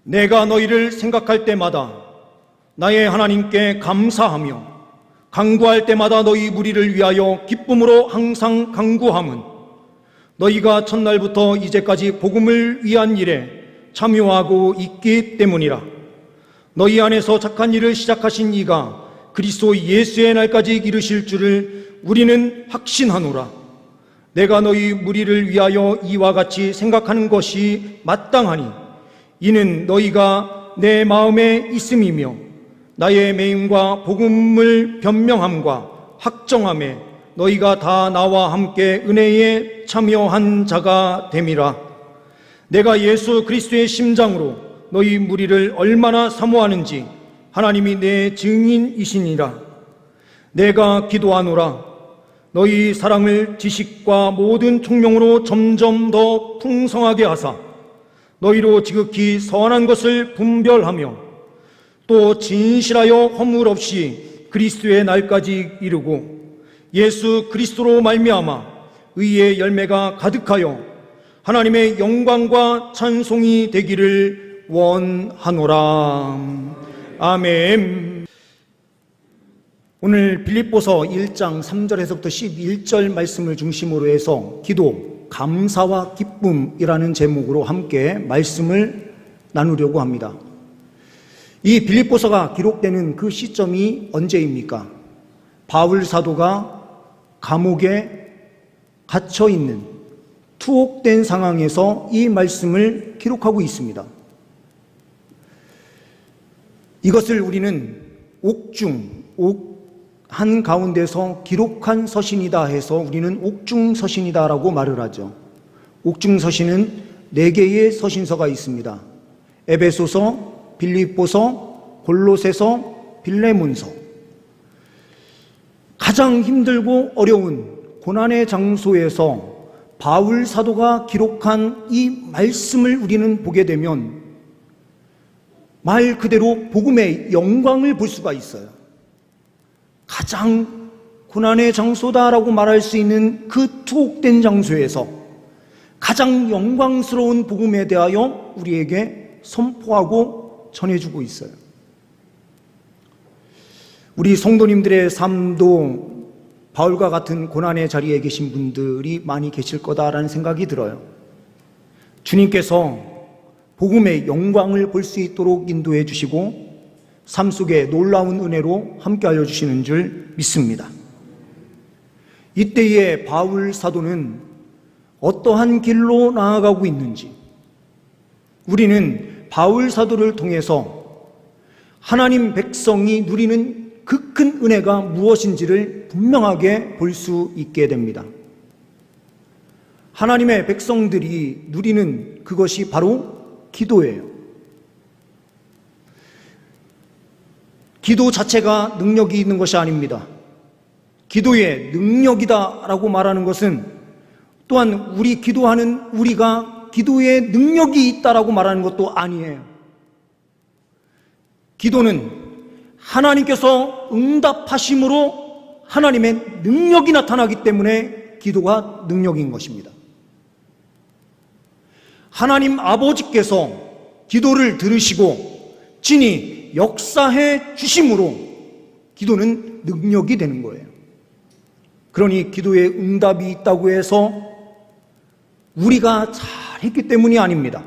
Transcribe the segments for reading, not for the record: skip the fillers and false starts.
내가 너희를 생각할 때마다 나의 하나님께 감사하며 간구할 때마다 너희 무리를 위하여 기쁨으로 항상 간구함은 너희가 첫날부터 이제까지 복음을 위한 일에 참여하고 있기 때문이라. 너희 안에서 착한 일을 시작하신 이가 그리스도 예수의 날까지 이르실 줄을 우리는 확신하노라. 내가 너희 무리를 위하여 이와 같이 생각하는 것이 마땅하니 이는 너희가 내 마음에 있음이며 나의 매임과 복음을 변명함과 확정함에 너희가 다 나와 함께 은혜에 참여한 자가 됨이라. 내가 예수 그리스도의 심장으로 너희 무리를 얼마나 사모하는지 하나님이 내 증인이시니라. 내가 기도하노라. 너희 사랑을 지식과 모든 총명으로 점점 더 풍성하게 하사 너희로 지극히 선한 것을 분별하며 또 진실하여 허물 없이 그리스도의 날까지 이르고 예수 그리스도로 말미암아 의의 열매가 가득하여 하나님의 영광과 찬송이 되기를 원하노라. 아멘. 오늘 빌립보서 1장 3절에서부터 11절 말씀을 중심으로 해서 기도, 감사와 기쁨이라는 제목으로 함께 말씀을 나누려고 합니다. 이 빌립보서가 기록되는 그 시점이 언제입니까? 바울 사도가 감옥에 갇혀 있는 투옥된 상황에서 이 말씀을 기록하고 있습니다. 이것을 우리는 한 가운데서 기록한 서신이다 해서 우리는 옥중서신이다라고 말을 하죠. 옥중서신은 4개의 서신서가 있습니다. 에베소서, 빌립보서, 골로새서, 빌레몬서. 가장 힘들고 어려운 고난의 장소에서 바울 사도가 기록한 이 말씀을 우리는 보게 되면 말 그대로 복음의 영광을 볼 수가 있어요. 가장 고난의 장소다라고 말할 수 있는 그 투옥된 장소에서 가장 영광스러운 복음에 대하여 우리에게 선포하고 전해주고 있어요. 우리 성도님들의 삶도 바울과 같은 고난의 자리에 계신 분들이 많이 계실 거다라는 생각이 들어요. 주님께서 복음의 영광을 볼 수 있도록 인도해 주시고 삶 속에 놀라운 은혜로 함께하여 주시는 줄 믿습니다. 이때의 바울 사도는 어떠한 길로 나아가고 있는지 우리는 바울 사도를 통해서 하나님 백성이 누리는 그 큰 은혜가 무엇인지를 분명하게 볼 수 있게 됩니다. 하나님의 백성들이 누리는 그것이 바로 기도예요. 기도 자체가 능력이 있는 것이 아닙니다. 기도의 능력이다라고 말하는 것은 또한 우리 기도하는 우리가 기도의 능력이 있다라고 말하는 것도 아니에요. 기도는 하나님께서 응답하심으로 하나님의 능력이 나타나기 때문에 기도가 능력인 것입니다. 하나님 아버지께서 기도를 들으시고 진히 역사해 주심으로 기도는 능력이 되는 거예요. 그러니 기도에 응답이 있다고 해서 우리가 잘했기 때문이 아닙니다.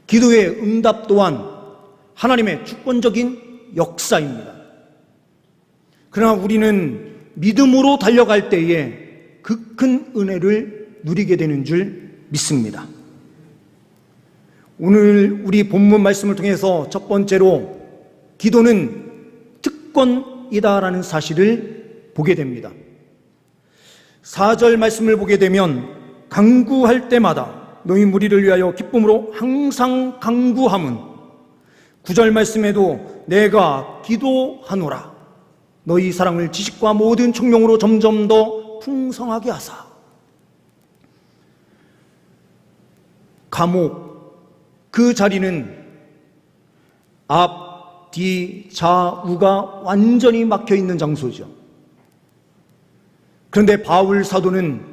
기도의 응답 또한 하나님의 주권적인 역사입니다. 그러나 우리는 믿음으로 달려갈 때에 그 큰 은혜를 누리게 되는 줄 믿습니다. 오늘 우리 본문 말씀을 통해서 첫 번째로 기도는 특권이다라는 사실을 보게 됩니다. 4절 말씀을 보게 되면 간구할 때마다 너희 무리를 위하여 기쁨으로 항상 간구함은 9절 말씀에도 내가 기도하노라. 너희 사랑을 지식과 모든 총명으로 점점 더 풍성하게 하사. 감옥, 그 자리는 앞, 뒤, 좌우가 완전히 막혀 있는 장소죠. 그런데 바울 사도는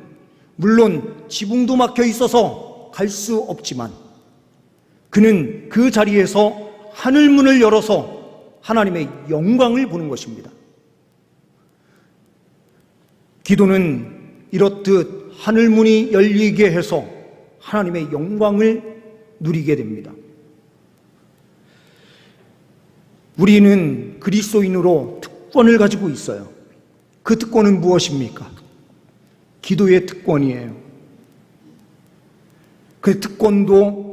물론 지붕도 막혀 있어서 갈 수 없지만 그는 그 자리에서 하늘문을 열어서 하나님의 영광을 보는 것입니다. 기도는 이렇듯 하늘문이 열리게 해서 하나님의 영광을 누리게 됩니다. 우리는 그리스도인으로 특권을 가지고 있어요. 그 특권은 무엇입니까? 기도의 특권이에요. 그 특권도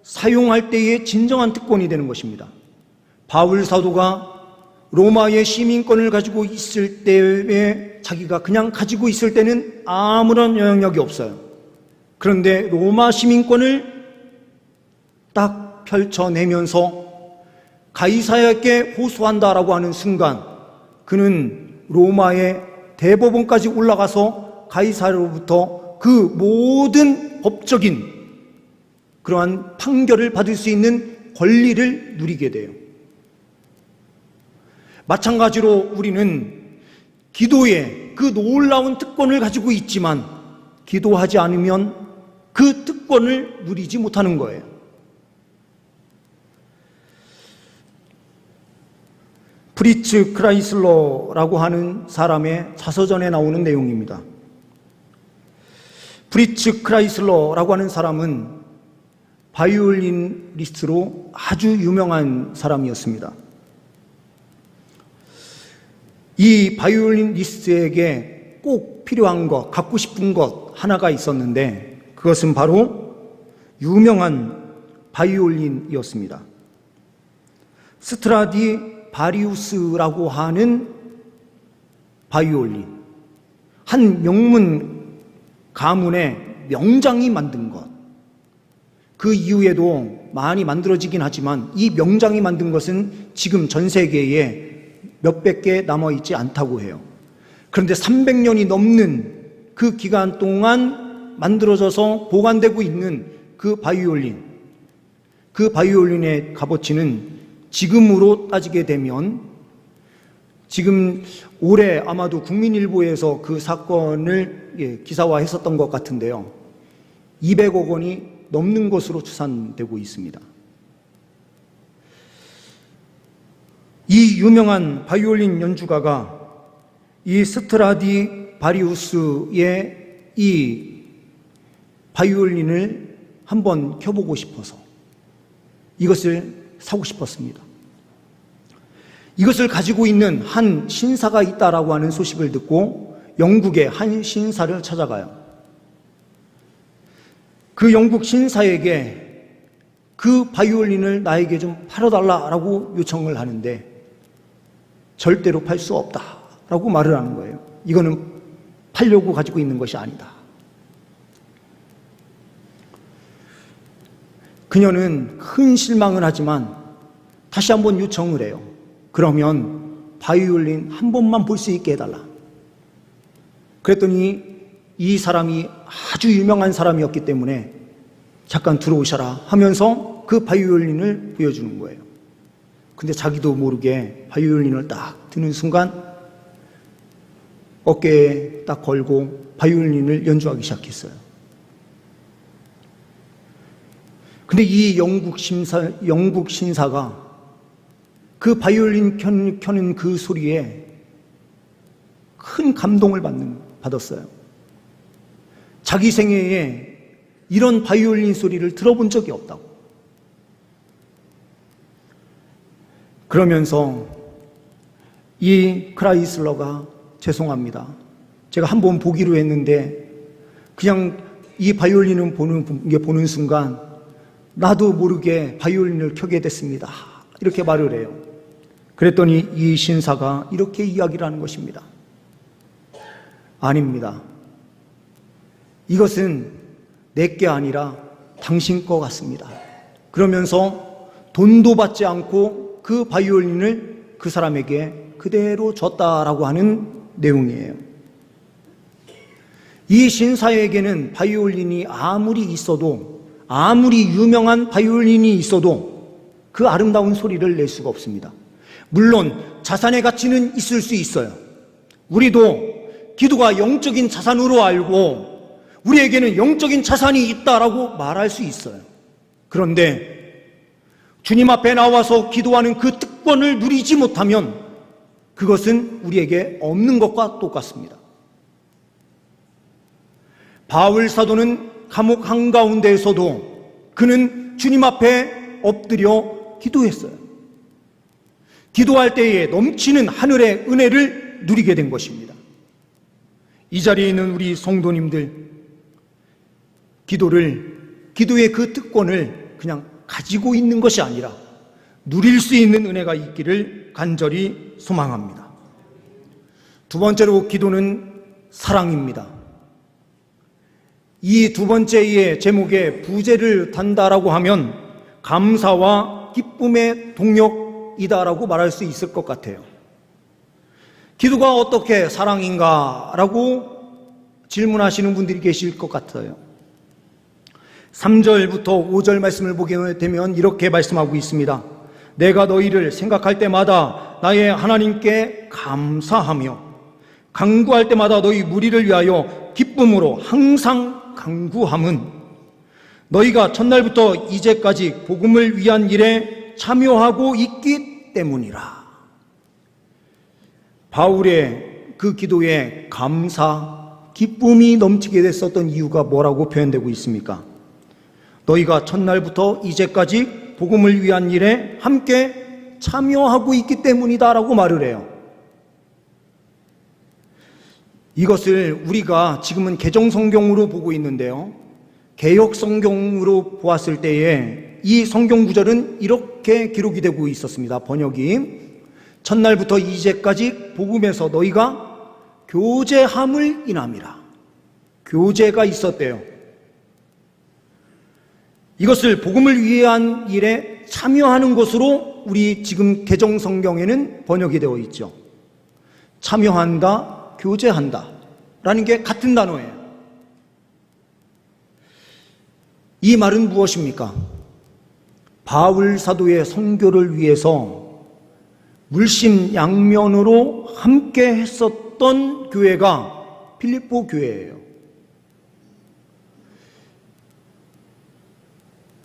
사용할 때의 진정한 특권이 되는 것입니다. 바울 사도가 로마의 시민권을 가지고 있을 때에 자기가 그냥 가지고 있을 때는 아무런 영향력이 없어요. 그런데 로마 시민권을 딱 펼쳐내면서 가이사야에게 호소한다라고 하는 순간 그는 로마의 대법원까지 올라가서 가이사로부터 그 모든 법적인 그러한 판결을 받을 수 있는 권리를 누리게 돼요. 마찬가지로 우리는 기도에 그 놀라운 특권을 가지고 있지만 기도하지 않으면 그 특권을 누리지 못하는 거예요. 프리츠 크라이슬러라고 하는 사람의 자서전에 나오는 내용입니다. 프리츠 크라이슬러라고 하는 사람은 바이올리니스트로 아주 유명한 사람이었습니다. 이 바이올리니스트에게 꼭 필요한 것, 갖고 싶은 것 하나가 있었는데 그것은 바로 유명한 바이올린이었습니다. 스트라디 바리우스라고 하는 바이올린, 한 명문 가문의 명장이 만든 것. 그 이후에도 많이 만들어지긴 하지만 이 명장이 만든 것은 지금 전 세계에 몇백 개 남아있지 않다고 해요. 그런데 300년이 넘는 그 기간 동안 만들어져서 보관되고 있는 그 바이올린의 값어치는 지금으로 따지게 되면 지금 올해 아마도 국민일보에서 그 사건을 기사화했었던 것 같은데요. 200억 원이 넘는 것으로 추산되고 있습니다. 이 유명한 바이올린 연주가가 이 스트라디 바리우스의 이 바이올린을 한번 켜보고 싶어서 이것을 사고 싶었습니다. 이것을 가지고 있는 한 신사가 있다라고 하는 소식을 듣고 영국의 한 신사를 찾아가요. 그 영국 신사에게 그 바이올린을 나에게 좀 팔아달라라고 요청을 하는데 절대로 팔 수 없다라고 말을 하는 거예요. 이거는 팔려고 가지고 있는 것이 아니다. 그녀는 큰 실망을 하지만 다시 한번 요청을 해요. 그러면 바이올린 한 번만 볼 수 있게 해달라. 그랬더니 이 사람이 아주 유명한 사람이었기 때문에 잠깐 들어오셔라 하면서 그 바이올린을 보여주는 거예요. 근데 자기도 모르게 바이올린을 딱 드는 순간 어깨에 딱 걸고 바이올린을 연주하기 시작했어요. 근데 이 영국 신사가 그 바이올린 켜는 그 소리에 큰 감동을 받았어요. 자기 생애에 이런 바이올린 소리를 들어본 적이 없다고. 그러면서 이 크라이슬러가 죄송합니다. 제가 한번 보기로 했는데 그냥 이 바이올린을 보는 순간 나도 모르게 바이올린을 켜게 됐습니다. 이렇게 말을 해요. 그랬더니 이 신사가 이렇게 이야기를 하는 것입니다. 아닙니다. 이것은 내게 아니라 당신 거 같습니다. 그러면서 돈도 받지 않고 그 바이올린을 그 사람에게 그대로 줬다라고 하는 내용이에요. 이 신사에게는 바이올린이 아무리 있어도, 아무리 유명한 바이올린이 있어도 그 아름다운 소리를 낼 수가 없습니다. 물론 자산의 가치는 있을 수 있어요. 우리도 기도가 영적인 자산으로 알고 우리에게는 영적인 자산이 있다라고 말할 수 있어요. 그런데 주님 앞에 나와서 기도하는 그 특권을 누리지 못하면 그것은 우리에게 없는 것과 똑같습니다. 바울 사도는 감옥 한가운데에서도 그는 주님 앞에 엎드려 기도했어요. 기도할 때에 넘치는 하늘의 은혜를 누리게 된 것입니다. 이 자리에 있는 우리 성도님들, 기도의 그 특권을 그냥 가지고 있는 것이 아니라 누릴 수 있는 은혜가 있기를 간절히 소망합니다. 두 번째로 기도는 사랑입니다. 이 두 번째의 제목에 부제를 단다라고 하면 감사와 기쁨의 동력이다라고 말할 수 있을 것 같아요. 기도가 어떻게 사랑인가라고 질문하시는 분들이 계실 것 같아요. 3절부터 5절 말씀을 보게 되면 이렇게 말씀하고 있습니다. 내가 너희를 생각할 때마다 나의 하나님께 감사하며 간구할 때마다 너희 무리를 위하여 기쁨으로 항상 간구함은 너희가 첫날부터 이제까지 복음을 위한 일에 참여하고 있기 때문이라. 바울의 그 기도에 감사, 기쁨이 넘치게 됐었던 이유가 뭐라고 표현되고 있습니까? 너희가 첫날부터 이제까지 복음을 위한 일에 함께 참여하고 있기 때문이다라고 말을 해요. 이것을 우리가 지금은 개정성경으로 보고 있는데요, 개역성경으로 보았을 때에 이 성경 구절은 이렇게 기록이 되고 있었습니다. 번역이 첫날부터 이제까지 복음에서 너희가 교제함을 인함이라. 교제가 있었대요. 이것을 복음을 위한 일에 참여하는 것으로 우리 지금 개정성경에는 번역이 되어 있죠. 참여한다, 교제한다 라는 게 같은 단어예요. 이 말은 무엇입니까? 바울 사도의 선교를 위해서 물심양면으로 함께 했었던 교회가 필리포 교회예요.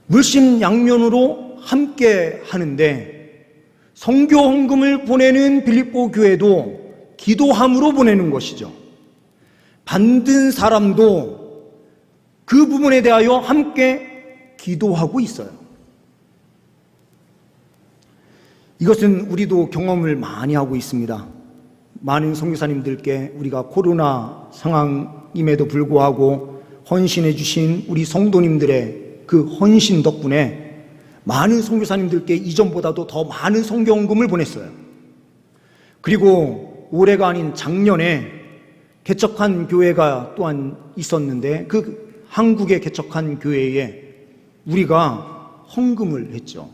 물심양면으로 함께 하는데 선교 헌금을 보내는 빌립보 교회도 기도함으로 보내는 것이죠. 받는 사람도 그 부분에 대하여 함께 기도하고 있어요. 이것은 우리도 경험을 많이 하고 있습니다. 많은 선교사님들께 우리가 코로나 상황임에도 불구하고 헌신해 주신 우리 성도님들의 그 헌신 덕분에 많은 선교사님들께 이전보다도 더 많은 선교헌금을 보냈어요. 그리고 올해가 아닌 작년에 개척한 교회가 또한 있었는데 그 한국에 개척한 교회에 우리가 헌금을 했죠.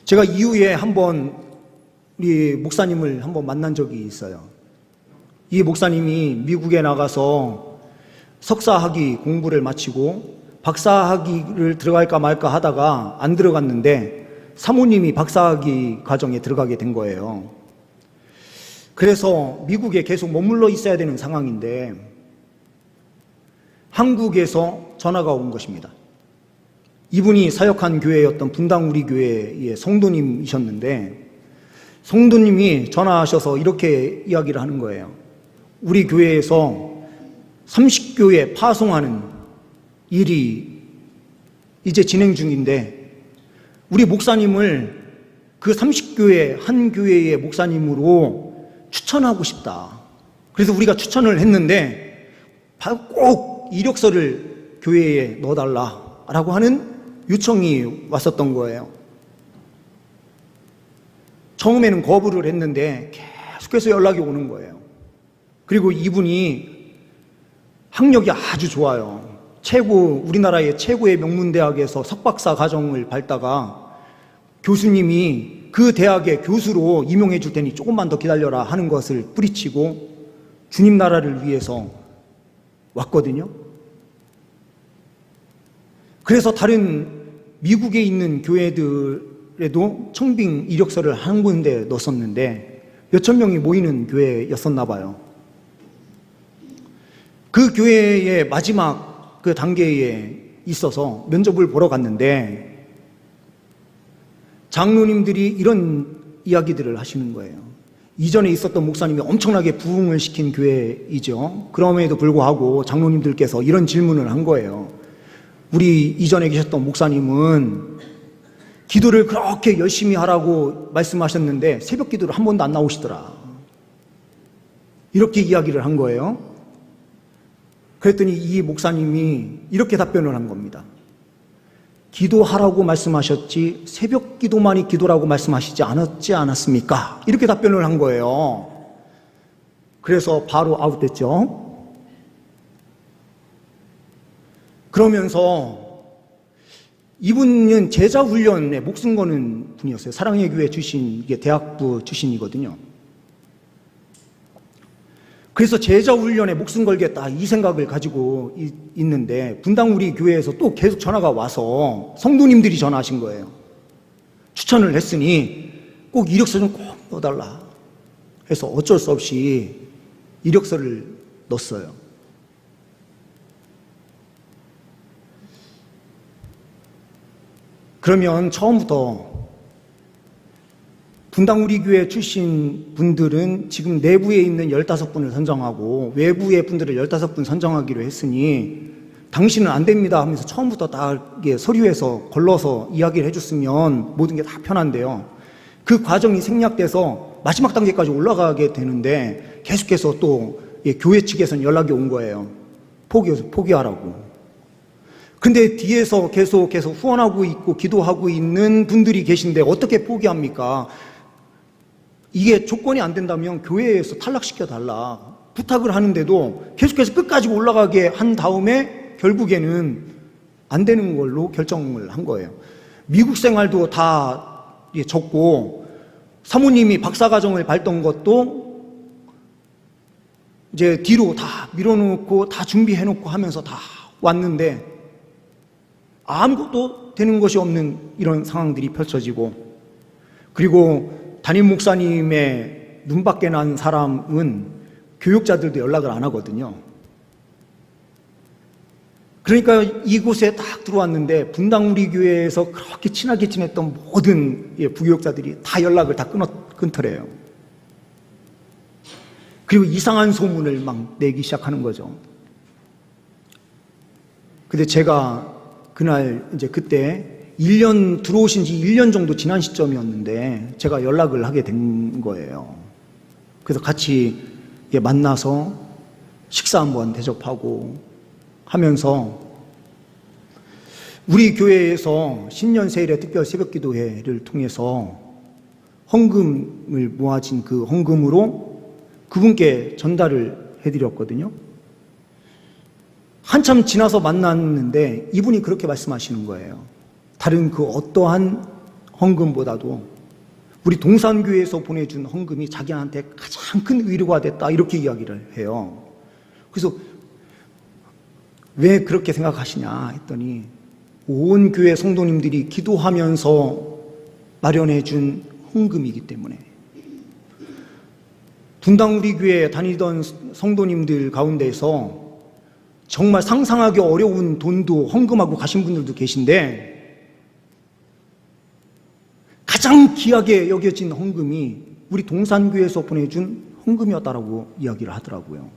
제가 이후에 한번 우리 목사님을 한번 만난 적이 있어요. 이 목사님이 미국에 나가서 석사학위 공부를 마치고 박사학위를 들어갈까 말까 하다가 안 들어갔는데 사모님이 박사학위 과정에 들어가게 된 거예요. 그래서 미국에 계속 머물러 있어야 되는 상황인데 한국에서 전화가 온 것입니다. 이분이 사역한 교회였던 분당 우리 교회의 성도님이셨는데 성도님이 전화하셔서 이렇게 이야기를 하는 거예요. 우리 교회에서 30교회 파송하는 일이 이제 진행 중인데 우리 목사님을 그 30교회 한 교회의 목사님으로 추천하고 싶다. 그래서 우리가 추천을 했는데 꼭 이력서를 교회에 넣어달라라고 하는 요청이 왔었던 거예요. 처음에는 거부를 했는데 계속해서 연락이 오는 거예요. 그리고 이분이 학력이 아주 좋아요. 우리나라의 최고의 명문대학에서 석박사 과정을 밟다가 교수님이 그 대학의 교수로 임용해 줄 테니 조금만 더 기다려라 하는 것을 뿌리치고 주님 나라를 위해서 왔거든요. 그래서 다른 미국에 있는 교회들에도 청빙 이력서를 한 군데 넣었었는데 몇천 명이 모이는 교회였었나 봐요. 그 교회의 마지막 그 단계에 있어서 면접을 보러 갔는데 장로님들이 이런 이야기들을 하시는 거예요. 이전에 있었던 목사님이 엄청나게 부흥을 시킨 교회이죠. 그럼에도 불구하고 장로님들께서 이런 질문을 한 거예요. 우리 이전에 계셨던 목사님은 기도를 그렇게 열심히 하라고 말씀하셨는데 새벽 기도를 한 번도 안 나오시더라. 이렇게 이야기를 한 거예요. 그랬더니 이 목사님이 이렇게 답변을 한 겁니다. 기도하라고 말씀하셨지 새벽 기도만이 기도라고 말씀하시지 않았습니까? 이렇게 답변을 한 거예요. 그래서 바로 아웃됐죠. 그러면서 이분은 제자 훈련에 목숨 거는 분이었어요. 사랑의 교회 출신, 이게 대학부 출신이거든요. 그래서 제자 훈련에 목숨 걸겠다 이 생각을 가지고 있는데 분당 우리 교회에서 또 계속 전화가 와서 성도님들이 전화하신 거예요. 추천을 했으니 꼭 이력서 좀 꼭 넣어달라 해서 어쩔 수 없이 이력서를 넣었어요. 그러면 처음부터 분당 우리 교회 출신 분들은 지금 내부에 있는 15분을 선정하고 외부의 분들을 15분 선정하기로 했으니 당신은 안 됩니다 하면서 처음부터 다 서류에서 걸러서 이야기를 해줬으면 모든 게 다 편한데요. 그 과정이 생략돼서 마지막 단계까지 올라가게 되는데 계속해서 또 교회 측에서는 연락이 온 거예요. 포기하라고. 근데 뒤에서 계속 후원하고 있고 기도하고 있는 분들이 계신데 어떻게 포기합니까? 이게 조건이 안 된다면 교회에서 탈락시켜달라 부탁을 하는데도 계속해서 끝까지 올라가게 한 다음에 결국에는 안 되는 걸로 결정을 한 거예요. 미국 생활도 다 적고 사모님이 박사과정을 밟던 것도 이제 뒤로 다 밀어놓고 다 준비해놓고 하면서 다 왔는데 아무것도 되는 것이 없는 이런 상황들이 펼쳐지고, 그리고 담임 목사님의 눈밖에 난 사람은 교육자들도 연락을 안 하거든요. 그러니까 이곳에 딱 들어왔는데 분당 우리 교회에서 그렇게 친하게 지냈던 모든 부교육자들이 다 연락을 다 끊더래요. 그리고 이상한 소문을 막 내기 시작하는 거죠. 근데 제가 그날 이제 그때 1년 들어오신 지 1년 정도 지난 시점이었는데 제가 연락을 하게 된 거예요. 그래서 같이 만나서 식사 한번 대접하고 하면서 우리 교회에서 신년 세일의 특별 새벽 기도회를 통해서 헌금을 모아진 그 헌금으로 그분께 전달을 해드렸거든요. 한참 지나서 만났는데 이분이 그렇게 말씀하시는 거예요. 다른 그 어떠한 헌금보다도 우리 동산교회에서 보내준 헌금이 자기한테 가장 큰 위로가 됐다 이렇게 이야기를 해요. 그래서 왜 그렇게 생각하시냐 했더니 온 교회 성도님들이 기도하면서 마련해준 헌금이기 때문에. 분당 우리 교회에 다니던 성도님들 가운데서 정말 상상하기 어려운 돈도 헌금하고 가신 분들도 계신데 가장 귀하게 여겨진 헌금이 우리 동산교회에서 보내준 헌금이었다라고 이야기를 하더라고요.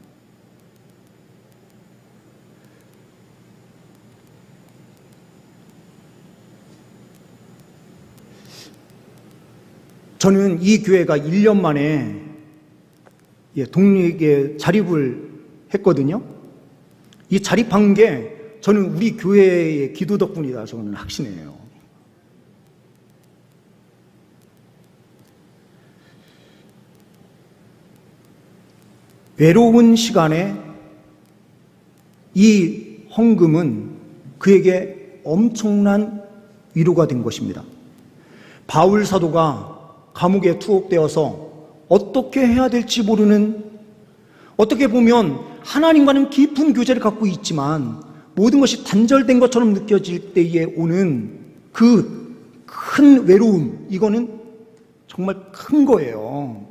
저는 이 교회가 1년 만에 독립에 자립을 했거든요. 이 자립한 게 저는 우리 교회의 기도 덕분이다 저는 확신해요. 외로운 시간에 이 헌금은 그에게 엄청난 위로가 된 것입니다. 바울 사도가 감옥에 투옥되어서 어떻게 해야 될지 모르는, 어떻게 보면 하나님과는 깊은 교제를 갖고 있지만 모든 것이 단절된 것처럼 느껴질 때에 오는 그 큰 외로움, 이거는 정말 큰 거예요.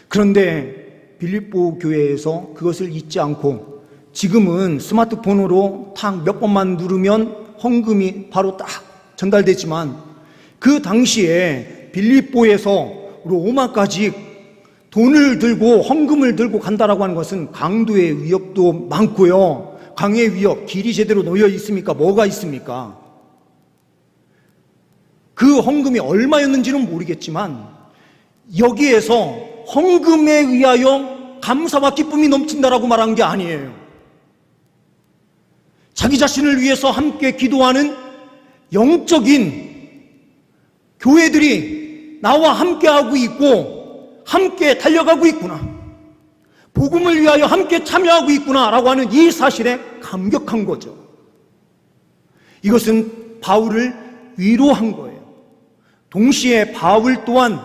그런데 빌립보 교회에서 그것을 잊지 않고 지금은 스마트폰으로 탁 몇 번만 누르면 헌금이 바로 딱 전달되지만 그 당시에 빌립보에서 로마까지 돈을 들고 헌금을 들고 간다라고 하는 것은 강도의 위협도 많고요. 강의 위협, 길이 제대로 놓여 있습니까? 뭐가 있습니까? 그 헌금이 얼마였는지는 모르겠지만 여기에서 헌금에 의하여 감사와 기쁨이 넘친다라고 말한 게 아니에요. 자기 자신을 위해서 함께 기도하는 영적인 교회들이 나와 함께하고 있고 함께 달려가고 있구나, 복음을 위하여 함께 참여하고 있구나라고 하는 이 사실에 감격한 거죠. 이것은 바울을 위로한 거예요. 동시에 바울 또한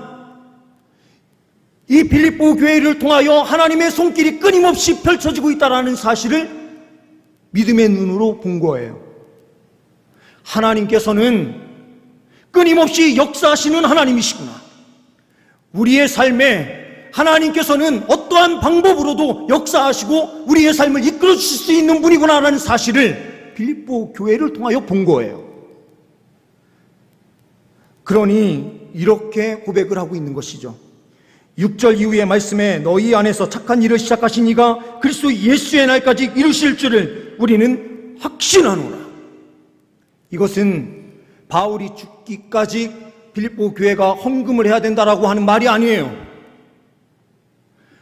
이 빌립보 교회를 통하여 하나님의 손길이 끊임없이 펼쳐지고 있다는 사실을 믿음의 눈으로 본 거예요. 하나님께서는 끊임없이 역사하시는 하나님이시구나. 우리의 삶에 하나님께서는 어떠한 방법으로도 역사하시고 우리의 삶을 이끌어 주실 수 있는 분이구나라는 사실을 빌립보 교회를 통하여 본 거예요. 그러니 이렇게 고백을 하고 있는 것이죠. 6절 이후의 말씀에 너희 안에서 착한 일을 시작하신 이가 그리스도 예수의 날까지 이루실 줄을 우리는 확신하노라. 이것은 바울이 죽기까지 빌립보 교회가 헌금을 해야 된다라고 하는 말이 아니에요.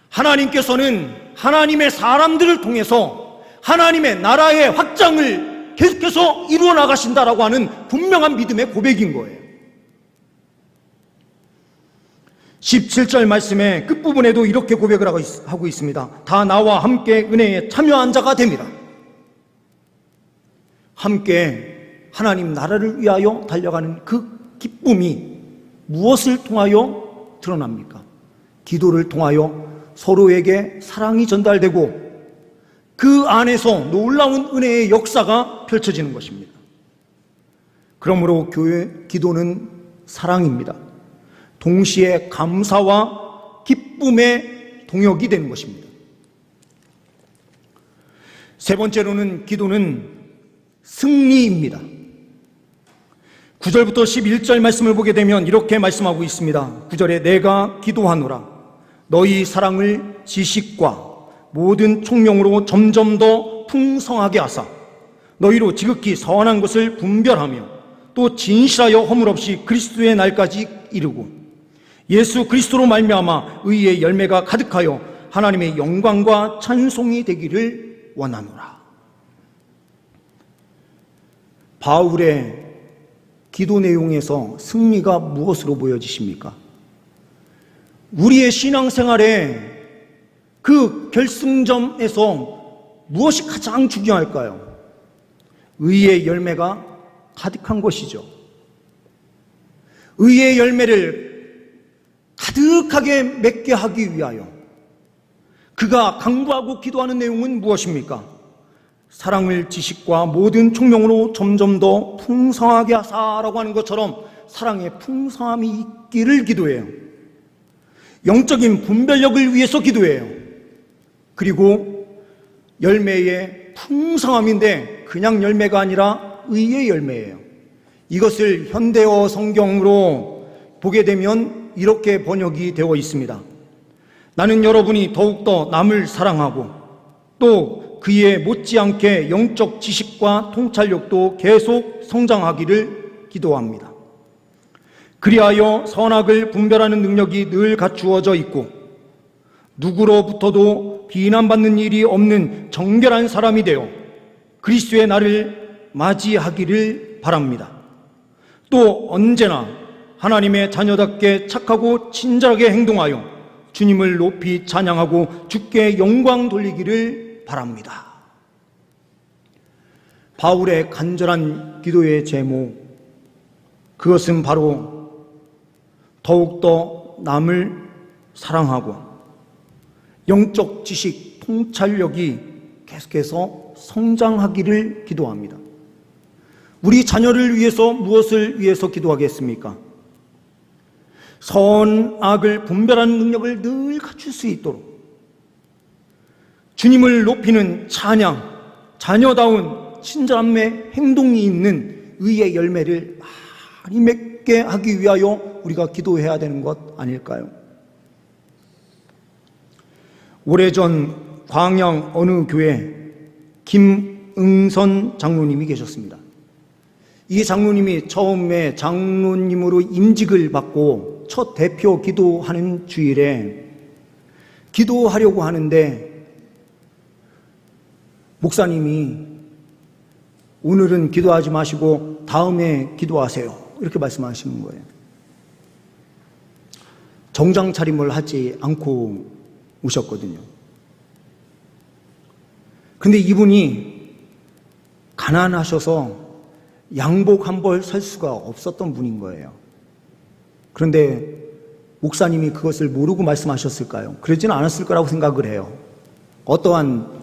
하나님께서는 하나님의 사람들을 통해서 하나님의 나라의 확장을 계속해서 이루어 나가신다라고 하는 분명한 믿음의 고백인 거예요. 17절 말씀의 끝부분에도 이렇게 고백을 하고 있습니다. 다 나와 함께 은혜에 참여한 자가 됩니다. 함께 하나님 나라를 위하여 달려가는 그 기쁨이 무엇을 통하여 드러납니까? 기도를 통하여 서로에게 사랑이 전달되고 그 안에서 놀라운 은혜의 역사가 펼쳐지는 것입니다. 그러므로 기도는 사랑입니다. 동시에 감사와 기쁨의 동역이 되는 것입니다. 세 번째로는 기도는 승리입니다. 9절부터 11절 말씀을 보게 되면 이렇게 말씀하고 있습니다. 9절에 내가 기도하노라 너희 사랑을 지식과 모든 총명으로 점점 더 풍성하게 하사 너희로 지극히 선한 것을 분별하며 또 진실하여 허물 없이 그리스도의 날까지 이르고 예수 그리스도로 말미암아 의의 열매가 가득하여 하나님의 영광과 찬송이 되기를 원하노라. 바울의 기도 내용에서 승리가 무엇으로 보여지십니까? 우리의 신앙생활에 그 결승점에서 무엇이 가장 중요할까요? 의의 열매가 가득한 것이죠. 의의 열매를 가득하게 맺게 하기 위하여 그가 강구하고 기도하는 내용은 무엇입니까? 사랑을 지식과 모든 총명으로 점점 더 풍성하게 하사라고 하는 것처럼 사랑의 풍성함이 있기를 기도해요. 영적인 분별력을 위해서 기도해요. 그리고 열매의 풍성함인데 그냥 열매가 아니라 의의 열매예요. 이것을 현대어 성경으로 보게 되면 이렇게 번역이 되어 있습니다. 나는 여러분이 더욱더 남을 사랑하고 또 그에 못지않게 영적 지식과 통찰력도 계속 성장하기를 기도합니다. 그리하여 선악을 분별하는 능력이 늘 갖추어져 있고 누구로부터도 비난받는 일이 없는 정결한 사람이 되어 그리스도의 날을 맞이하기를 바랍니다. 또 언제나 하나님의 자녀답게 착하고 친절하게 행동하여 주님을 높이 찬양하고 주께 영광 돌리기를 바랍니다. 바울의 간절한 기도의 제목, 그것은 바로 더욱더 남을 사랑하고 영적 지식, 통찰력이 계속해서 성장하기를 기도합니다. 우리 자녀를 위해서 무엇을 위해서 기도하겠습니까? 선악을 분별하는 능력을 늘 갖출 수 있도록 주님을 높이는 찬양, 자녀다운 친절함의 행동이 있는 의의 열매를 많이 맺게 하기 위하여 우리가 기도해야 되는 것 아닐까요? 오래전 광양 어느 교회 김응선 장로님이 계셨습니다. 이 장로님이 처음에 장로님으로 임직을 받고 첫 대표 기도하는 주일에 기도하려고 하는데 목사님이 오늘은 기도하지 마시고 다음에 기도하세요, 이렇게 말씀하시는 거예요. 정장 차림을 하지 않고 오셨거든요. 근데 이분이 가난하셔서 양복 한 벌 살 수가 없었던 분인 거예요. 그런데 목사님이 그것을 모르고 말씀하셨을까요? 그러지는 않았을 거라고 생각을 해요. 어떠한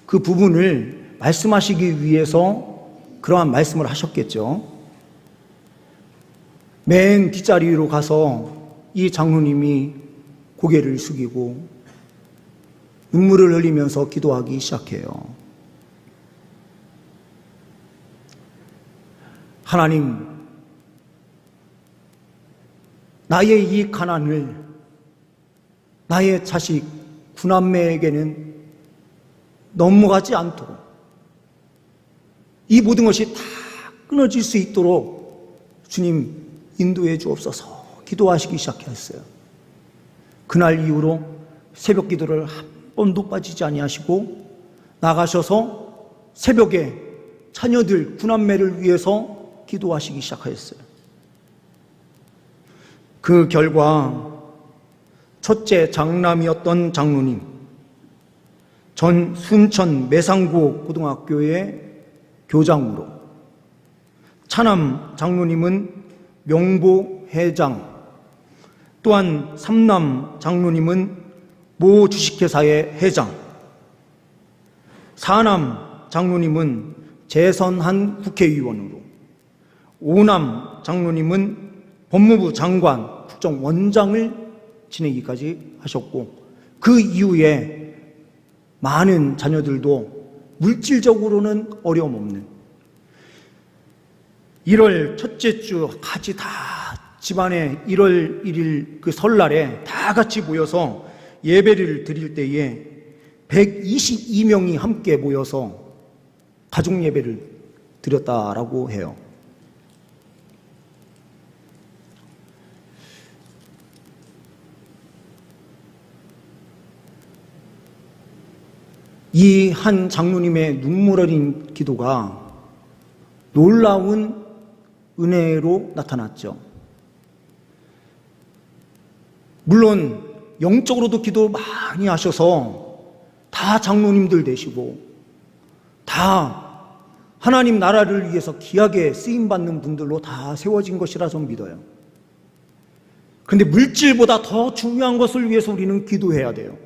그 부분을 말씀하시기 위해서 그러한 말씀을 하셨겠죠. 맨 뒷자리로 가서 이 장로님이 고개를 숙이고 눈물을 흘리면서 기도하기 시작해요. 하나님, 나의 이 가난을 나의 자식 구남매에게는 넘어가지 않도록 이 모든 것이 다 끊어질 수 있도록 주님 인도해 주옵소서 기도하시기 시작했어요. 그날 이후로 새벽 기도를 한 번도 빠지지 아니하시고 나가셔서 새벽에 자녀들 구남매를 위해서 기도하시기 시작하였어요. 그 결과 첫째 장남이었던 장로님, 전 순천 매상구 고등학교의 교장으로, 차남 장로님은 명보 회장, 또한 삼남 장로님은 모 주식회사의 회장, 사남 장로님은 재선한 국회의원으로, 오남 장로님은 법무부 장관, 국정원장을 지내기까지 하셨고, 그 이후에 많은 자녀들도 물질적으로는 어려움 없는 1월 첫째 주까지 다 집안에 1월 1일 그 설날에 다 같이 모여서 예배를 드릴 때에 122명이 함께 모여서 가족 예배를 드렸다라고 해요. 이 한 장로님의 눈물 어린 기도가 놀라운 은혜로 나타났죠. 물론 영적으로도 기도 많이 하셔서 다 장로님들 되시고 다 하나님 나라를 위해서 귀하게 쓰임받는 분들로 다 세워진 것이라 저는 믿어요. 그런데 물질보다 더 중요한 것을 위해서 우리는 기도해야 돼요.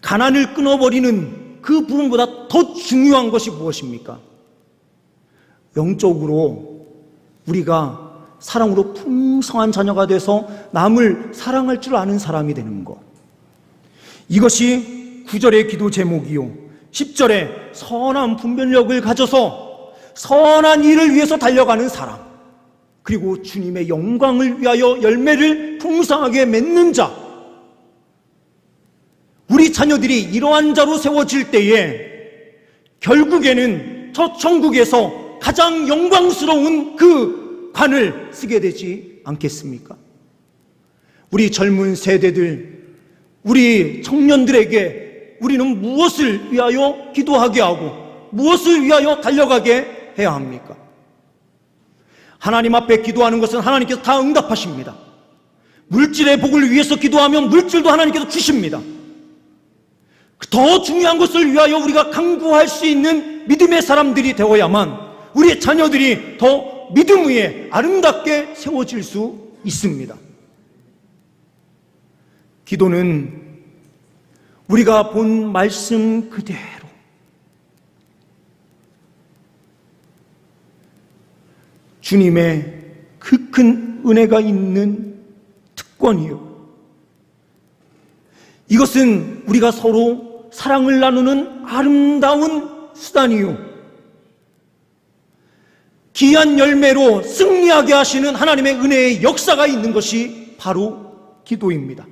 가난을 끊어버리는 그 부분보다 더 중요한 것이 무엇입니까? 영적으로 우리가 사랑으로 풍성한 자녀가 돼서 남을 사랑할 줄 아는 사람이 되는 것, 이것이 9절의 기도 제목이요 10절에 선한 분별력을 가져서 선한 일을 위해서 달려가는 사람, 그리고 주님의 영광을 위하여 열매를 풍성하게 맺는 자, 우리 자녀들이 이러한 자로 세워질 때에 결국에는 저 천국에서 가장 영광스러운 그 관을 쓰게 되지 않겠습니까? 우리 젊은 세대들, 우리 청년들에게 우리는 무엇을 위하여 기도하게 하고 무엇을 위하여 달려가게 해야 합니까? 하나님 앞에 기도하는 것은 하나님께서 다 응답하십니다. 물질의 복을 위해서 기도하면 물질도 하나님께서 주십니다. 더 중요한 것을 위하여 우리가 강구할 수 있는 믿음의 사람들이 되어야만 우리의 자녀들이 더 믿음 위에 아름답게 세워질 수 있습니다. 기도는 우리가 본 말씀 그대로 주님의 그 큰 은혜가 있는 특권이요, 이것은 우리가 서로 사랑을 나누는 아름다운 수단이요, 귀한 열매로 승리하게 하시는 하나님의 은혜의 역사가 있는 것이 바로 기도입니다.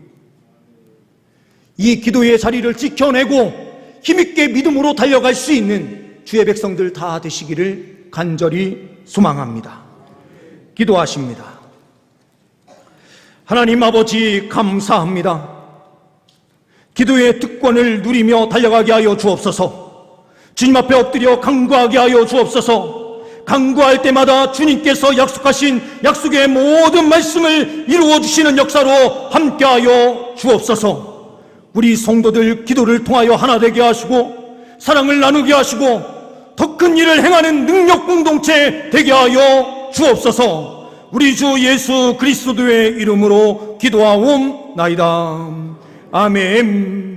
이 기도의 자리를 지켜내고 힘있게 믿음으로 달려갈 수 있는 주의 백성들 다 되시기를 간절히 소망합니다. 기도하십니다. 하나님 아버지, 감사합니다. 기도의 특권을 누리며 달려가게 하여 주옵소서. 주님 앞에 엎드려 간구하게 하여 주옵소서. 간구할 때마다 주님께서 약속하신 약속의 모든 말씀을 이루어 주시는 역사로 함께하여 주옵소서. 우리 성도들 기도를 통하여 하나 되게 하시고 사랑을 나누게 하시고 더 큰 일을 행하는 능력 공동체 되게 하여 주옵소서. 우리 주 예수 그리스도의 이름으로 기도하옵나이다. 아멘.